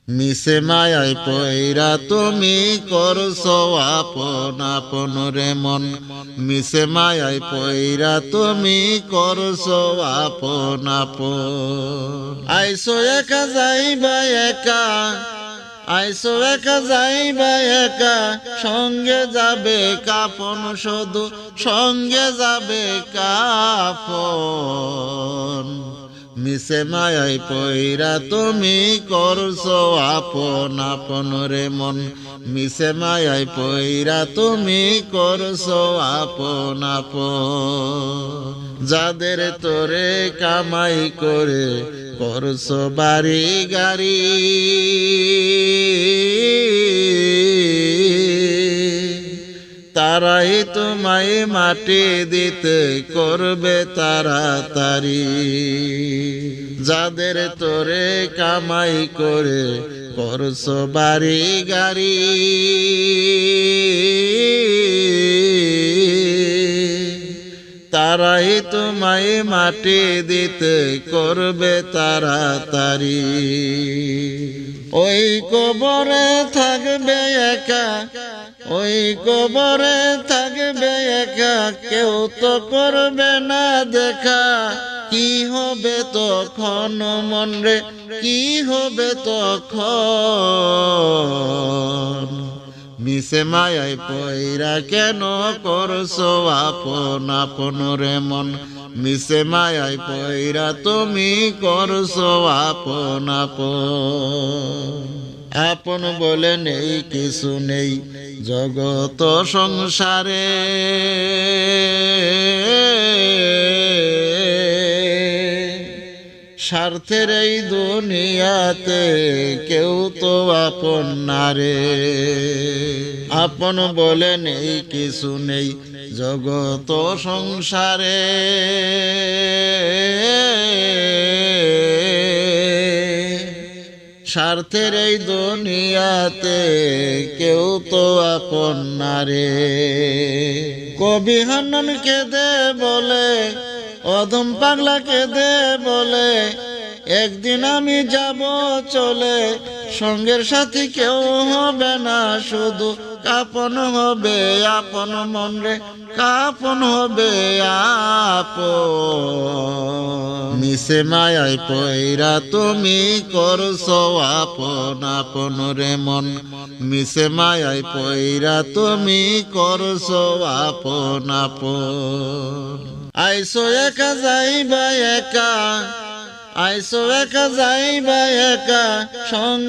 মিশে মায়ায় পয়রা তুমি করছো আপন আপন রে মন। মিশে মায়ায় পয়রা তুমি করছো আপন আপন। আইসো একা যাইবা একা, আইসো একা যাইবা একা, সঙ্গে যাবে কাফন শুধু, সঙ্গে যাবে কাফন। মিশে মায়ায় পয়রা তুমি করছো আপন আপন রে মন। মিশে মায়ায় পয়রা তুমি করছো আপন আপন। যাদের তোরে কামাই করে করছো বাড়ি গাড়ি, তারাই তোমায় মাটি দিতে করবে তাড়াতাড়ি। যাদের তোরে কামাই করে করছো বাড়ি গাড়ি, তারাই তোমায় মাটি দিতে করবে তাড়াতাড়ি। ওই কবরে থাকবে একা, ওই কবরে থাকবে একা, কেউ তো করবে না দেখা। কি হবে তখন মন রে, কি হবে তখন? মিশে মায়ায় পয়রা কেন করছো আপন আপন রে মন। মিশে মায়ায় পয়রা তুমি করছো আপন আপন। আপন বলে নেই কিছু নেই জগত সংসারে, স্বার্থের এই দুনিয়াতে কেউ তো আপন না রে। আপন বলে নেই কিছু নেই জগত সংসারে, স্বার্থের এই দুনিয়াতে কেউ তো আপন না রে। কবি হান্নান কেঁদে বলে, অধম পাগলা কেঁদে বলে, একদিন আমি যাব চলে, সঙ্গের সাথী কেউ হবে না, শুধু কাপন হবে আপন মন রে, কাপন হবে আপন। মিশে মায়ায় পয়রা তুমি করছো আপন আপন রে মন। মিশে মায়ায় পয়রা তুমি করছো আপন আপন। আইসো একা যাইবা একা, আইসো একা যাইবা একা, সঙ্গে